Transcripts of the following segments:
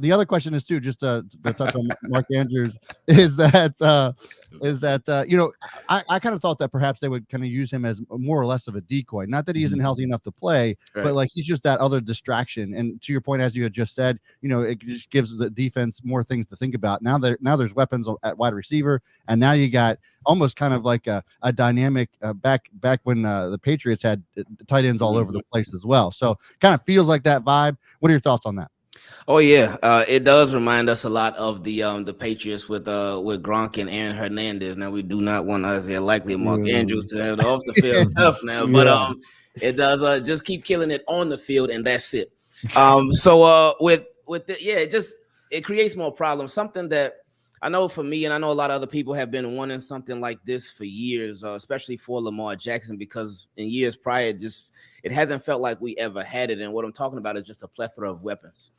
the other question is too, just to touch on Mark Andrews, is that I kind of thought that perhaps they would kind of use him as more or less of a decoy. Not that he isn't healthy enough to play, but like he's just that other distraction. And to your point, as you had just said, it just gives the defense more things to think about. Now there's weapons at wide receiver, and now you got almost kind of like a dynamic back when the Patriots had tight ends all over the place as well. So kind of feels like that vibe. What are your thoughts on that? Oh yeah, it does remind us a lot of the Patriots with Gronk and Aaron Hernandez. Now we do not want Isaiah Likely and Mark Andrews to have the off the field stuff now, but it does just keep killing it on the field, and that's it. So it creates more problems. Something that I know for me, and I know a lot of other people have been wanting something like this for years, especially for Lamar Jackson, because in years prior, it hasn't felt like we ever had it. And what I'm talking about is just a plethora of weapons.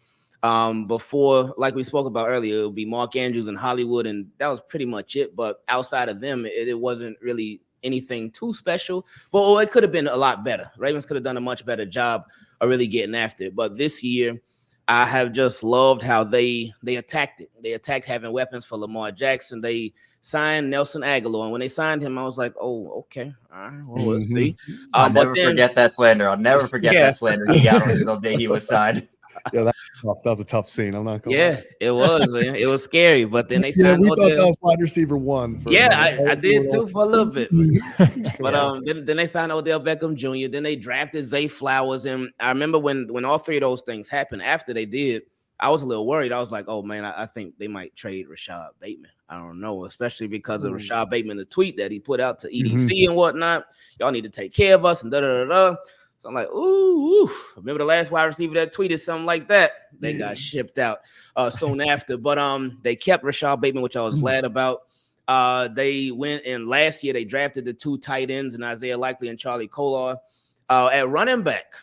Before, like we spoke about earlier, it would be Mark Andrews in Hollywood, and that was pretty much it. But outside of them, it wasn't really anything too special. But it could have been a lot better. Ravens could have done a much better job of really getting after it. But this year, I have just loved how they attacked it. They attacked having weapons for Lamar Jackson. They signed Nelson Aguilar, and when they signed him, I was like, "Oh, okay, all right, well, let's see." I'll never forget that slander. I'll never forget that slander he got on the day he was signed. Yeah, that was a tough scene. I'm not gonna lie. It was. It was scary, but then they signed. We thought that was wide receiver one. I did too for a little bit. But then they signed Odell Beckham Jr. Then they drafted Zay Flowers, and I remember when all three of those things happened. After they did, I was a little worried. I was like, "Oh man, I think they might trade Rashad Bateman." I don't know, especially because of Rashad Bateman, the tweet that he put out to EDC and whatnot. Y'all need to take care of us and da da da da. So I'm like, ooh, remember the last wide receiver that tweeted something like that? They got shipped out soon after. But they kept Rashad Bateman, which I was glad about. They went, and last year they drafted the two tight ends, and Isaiah Likely and Charlie Kolar. At running back,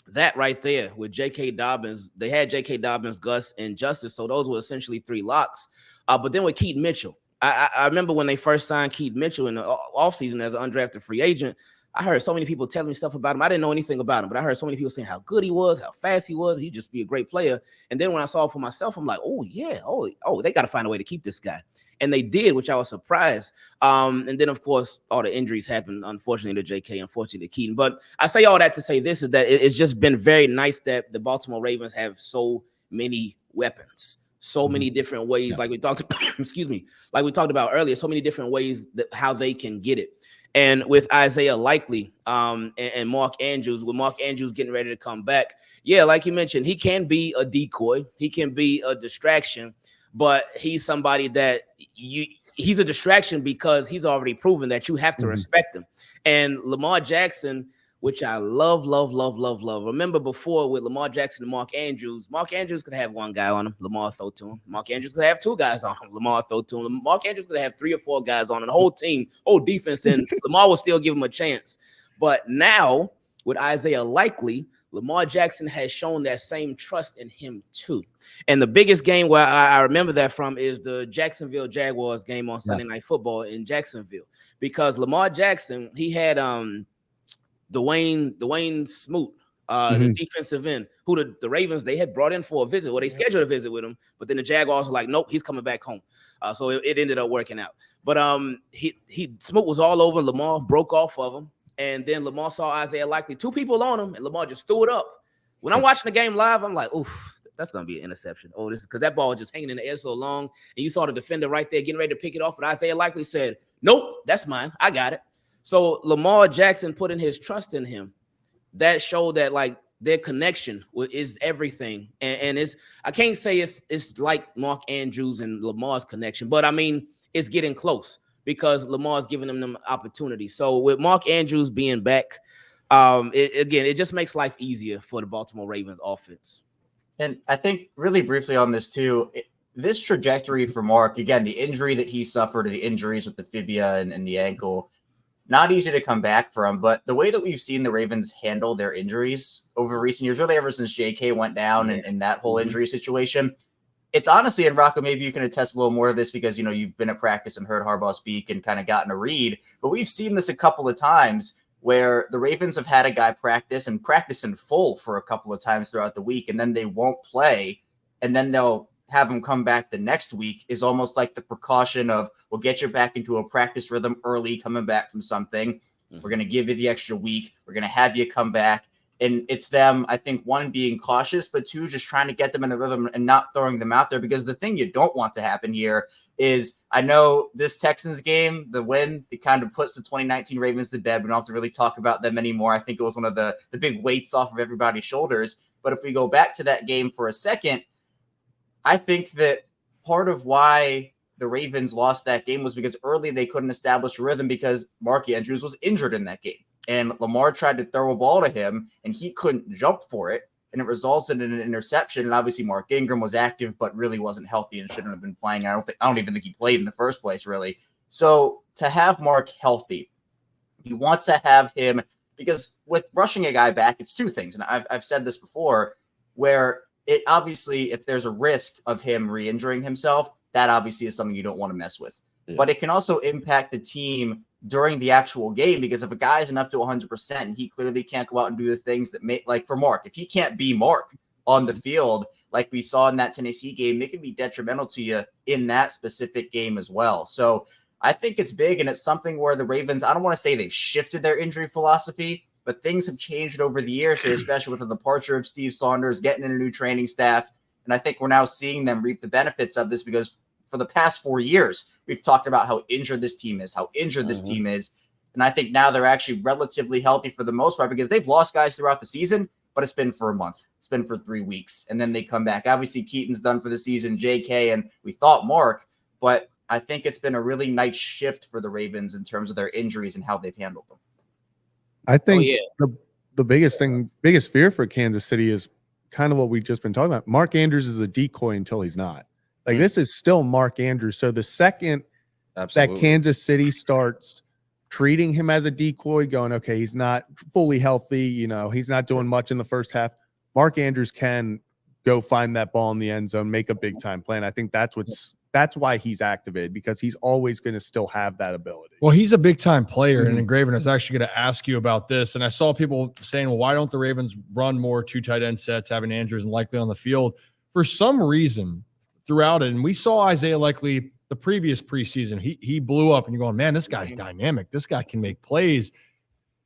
that right there with J.K. Dobbins, they had J.K. Dobbins, Gus, and Justice. So those were essentially three locks. But then with Keaton Mitchell, I remember when they first signed Keaton Mitchell in the offseason as an undrafted free agent. I heard so many people telling me stuff about him. I didn't know anything about him, but I heard so many people saying how good he was, how fast he was. He'd just be a great player. And then when I saw it for myself, I'm like, oh, yeah. Oh, they got to find a way to keep this guy. And they did, which I was surprised. And then, of course, all the injuries happened, unfortunately, to JK, unfortunately, to Keaton. But I say all that to say this is that it's just been very nice that the Baltimore Ravens have so many weapons, so many different ways. Like we talked about, like we talked about earlier, so many different ways that how they can get it. And with Isaiah Likely and Mark Andrews, with Mark Andrews getting ready to come back, like you mentioned, he can be a decoy. He can be a distraction, but he's somebody that he's a distraction because he's already proven that you have to respect him. And Lamar Jackson, which I love. Remember before with Lamar Jackson and Mark Andrews could have one guy on him. Lamar throw to him. Mark Andrews could have two guys on him. Lamar throw to him. Mark Andrews could have three or four guys on him, the whole team, whole defense, and Lamar will still give him a chance. But now with Isaiah Likely, Lamar Jackson has shown that same trust in him too. And the biggest game where I remember that from is the Jacksonville Jaguars game on Sunday Night Football in Jacksonville, because Lamar Jackson, he had Dwayne Smoot, the defensive end, who the Ravens, they had brought in for a visit, or they scheduled a visit with him, but then the Jaguars were like, nope, he's coming back home. So it ended up working out. But Smoot was all over Lamar, broke off of him, and then Lamar saw Isaiah Likely, two people on him, and Lamar just threw it up. When I'm watching the game live, I'm like, oof, that's going to be an interception. Oh, this because that ball was just hanging in the air so long, and you saw the defender right there getting ready to pick it off, but Isaiah Likely said, nope, that's mine. I got it. So Lamar Jackson putting his trust in him, that showed that like their connection is everything. And it's, I can't say it's like Mark Andrews and Lamar's connection, but I mean, it's getting close because Lamar's giving them opportunity. So with Mark Andrews being back, it just makes life easier for the Baltimore Ravens offense. And I think really briefly on this too, this trajectory for Mark, again, the injury that he suffered, or the injuries with the fibia and the ankle, not easy to come back from, but the way that we've seen the Ravens handle their injuries over recent years, really ever since JK went down and that whole injury situation, it's honestly, and Rocco, maybe you can attest a little more to this because, you've been at practice and heard Harbaugh speak and kind of gotten a read, but we've seen this a couple of times where the Ravens have had a guy practice in full for a couple of times throughout the week, and then they won't play. and then they'll have him come back the next week is almost like the precaution of, we'll get you back into a practice rhythm early, coming back from something. We're going to give you the extra week. We're going to have you come back. And it's them, I think, one, being cautious, but two, just trying to get them in the rhythm and not throwing them out there. Because the thing you don't want to happen here is, I know this Texans game, the win, it kind of puts the 2019 Ravens to bed. We don't have to really talk about them anymore. I think it was one of the big weights off of everybody's shoulders. But if we go back to that game for a second, I think that part of why the Ravens lost that game was because early they couldn't establish a rhythm because Mark Andrews was injured in that game. And Lamar tried to throw a ball to him, and he couldn't jump for it, and it resulted in an interception. And obviously Mark Ingram was active, but really wasn't healthy and shouldn't have been playing. I don't even think he played in the first place, really. So to have Mark healthy, you want to have him, because with rushing a guy back, it's two things. And I've said this before, where it obviously, if there's a risk of him re-injuring himself, that obviously is something you don't want to mess with. Yeah. But it can also impact the team during the actual game, because if a guy isn't up to 100% and he clearly can't go out and do the things that make, like for Mark, if he can't be Mark on the field, like we saw in that Tennessee game, it can be detrimental to you in that specific game as well. So I think it's big, and it's something where the Ravens, I don't want to say they've shifted their injury philosophy, but things have changed over the years, especially with the departure of Steve Saunders, getting in a new training staff. And I think we're now seeing them reap the benefits of this, because for the past 4 years, we've talked about how injured this team is, And I think now they're actually relatively healthy for the most part, because they've lost guys throughout the season, but it's been for a month. It's been for 3 weeks, and then they come back. Obviously, Keaton's done for the season, JK, and we thought Mark, but I think it's been a really nice shift for the Ravens in terms of their injuries and how they've handled them. I think the biggest fear for Kansas City is kind of what we've just been talking about. Mark Andrews is a decoy until he's not. Like, this is still Mark Andrews. So the second that Kansas City starts treating him as a decoy, going, okay, he's not fully healthy, he's not doing much in the first half, Mark Andrews can go find that ball in the end zone, make a big time play. And I think that's why he's activated, because he's always going to still have that ability. Well, he's a big time player. And Engraven, I was actually going to ask you about this. And I saw people saying, well, why don't the Ravens run more 2 tight end sets, having Andrews and Likely on the field? For some reason throughout it, and we saw Isaiah Likely the previous preseason, he blew up, and you're going, man, this guy's dynamic. This guy can make plays.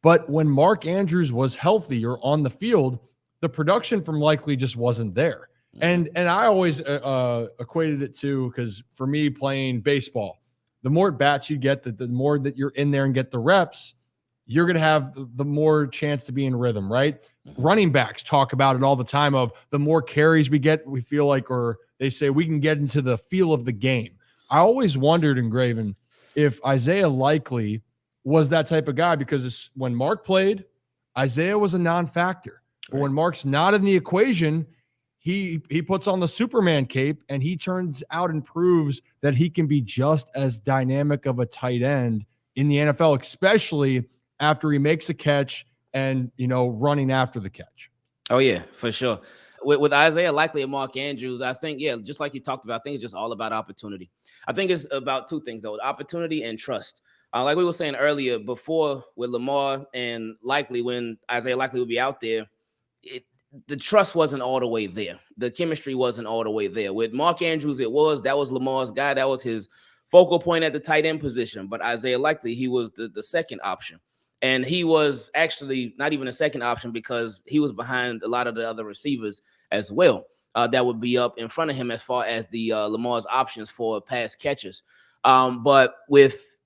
But when Mark Andrews was healthy or on the field, the production from Likely just wasn't there. And I always equated it to, because for me, playing baseball, the more at bats you get, the more that you're in there and get the reps, you're going to have the more chance to be in rhythm, right? Running backs talk about it all the time, of the more carries we get, we feel like, or they say we can get into the feel of the game. I always wondered, Engraven, if Isaiah Likely was that type of guy, because when Mark played, Isaiah was a non-factor. But when Mark's not in the equation, he puts on the Superman cape, and he turns out and proves that he can be just as dynamic of a tight end in the NFL, especially after he makes a catch and, running after the catch. Oh, yeah, for sure. With Isaiah Likely and Mark Andrews, I think, just like you talked about, I think it's just all about opportunity. I think it's about 2 things, though, opportunity and trust. Like we were saying earlier, before with Lamar and Likely, when Isaiah Likely would be out there, the trust wasn't all the way there. The chemistry wasn't all the way there. With Mark Andrews, that was Lamar's guy. That was his focal point at the tight end position. But Isaiah Likely, he was the second option. And he was actually not even a second option, because he was behind a lot of the other receivers as well that would be up in front of him as far as the Lamar's options for pass catchers. But with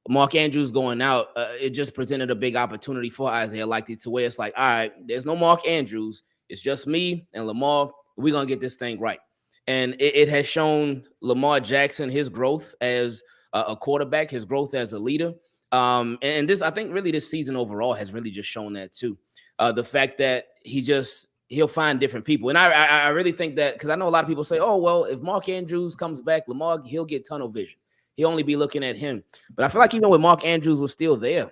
Mark Andrews going out, it just presented a big opportunity for Isaiah Likely, to where it's like, all right, there's no Mark Andrews. It's just me and Lamar. We're going to get this thing right. And it has shown Lamar Jackson his growth as a quarterback, his growth as a leader. And this, I think, really this season overall has really just shown that too. The fact that he'll find different people. And I really think that, because I know a lot of people say, oh, well, if Mark Andrews comes back, Lamar, he'll get tunnel vision. He'll only be looking at him. But I feel like even when Mark Andrews was still there,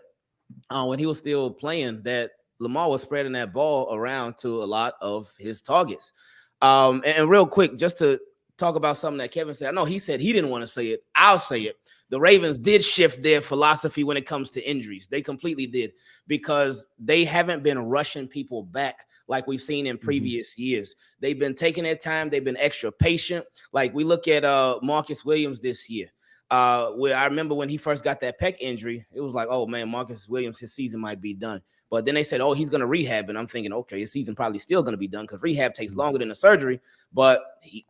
when he was still playing, that Lamar was spreading that ball around to a lot of his targets. And real quick, just to talk about something that Kevin said. I know he said he didn't want to say it. I'll say it. The Ravens did shift their philosophy when it comes to injuries. They completely did, because they haven't been rushing people back like we've seen in previous years. They've been taking their time. They've been extra patient. Like we look at Marcus Williams this year. Where I remember when he first got that pec injury, it was like, oh man, Marcus Williams, his season might be done. But then they said, oh, he's going to rehab. And I'm thinking, okay, his season probably still going to be done because rehab takes longer than the surgery. But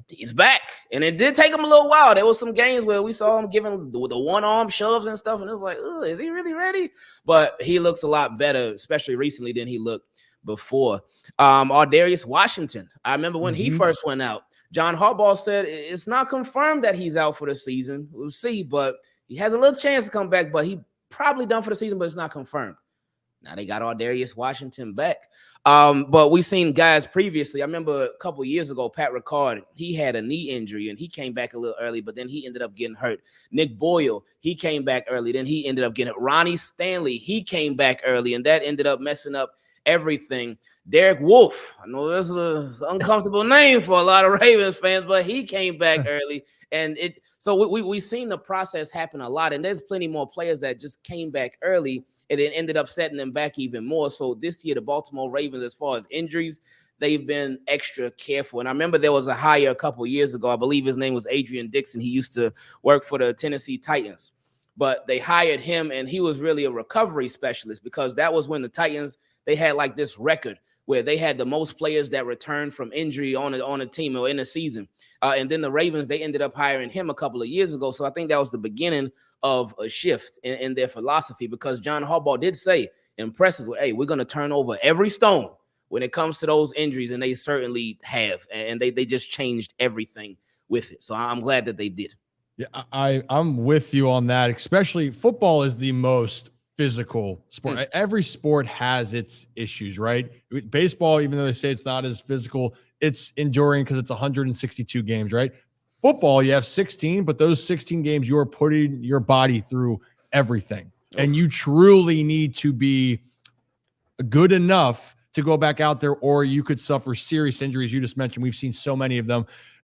he's back. And it did take him a little while. There was some games where we saw him giving the one-arm shoves and stuff. And it was like, oh, is he really ready? But he looks a lot better, especially recently, than he looked before. Ardarius Washington, I remember when he first went out, John Harbaugh said it's not confirmed that he's out for the season. We'll see, but he has a little chance to come back, but he probably done for the season, but it's not confirmed. Now they got Ardarius Washington back. But we've seen guys previously. I remember a couple years ago, Pat Ricard, he had a knee injury and he came back a little early, but then he ended up getting hurt. Nick Boyle, he came back early, then he ended up getting hurt. Ronnie Stanley, he came back early, and that ended up messing up everything. Derek Wolfe, I know this is an uncomfortable name for a lot of Ravens fans, but he came back early. And so we've seen the process happen a lot, and there's plenty more players that just came back early, and it ended up setting them back even more. So this year, the Baltimore Ravens, as far as injuries, they've been extra careful. And I remember there was a hire a couple years ago. I believe his name was Adrian Dixon. He used to work for the Tennessee Titans. But they hired him, and he was really a recovery specialist because that was when the Titans, they had like this record where they had the most players that returned from injury on a team or in a season. And then the Ravens, they ended up hiring him a couple of years ago. So I think that was the beginning of a shift in their philosophy, because John Harbaugh did say impressively, hey, we're going to turn over every stone when it comes to those injuries. And they certainly have. And they just changed everything with it. So I'm glad that they did. Yeah, I'm with you on that. Especially football is the most physical sport. Every sport has its issues, right? Baseball, even though they say it's not as physical, it's enduring because it's 162 games, right? Football, you have 16, but those 16 games, you're putting your body through everything. And you truly need to be good enough to go back out there, or you could suffer serious injuries. You just mentioned, we've seen so many of them.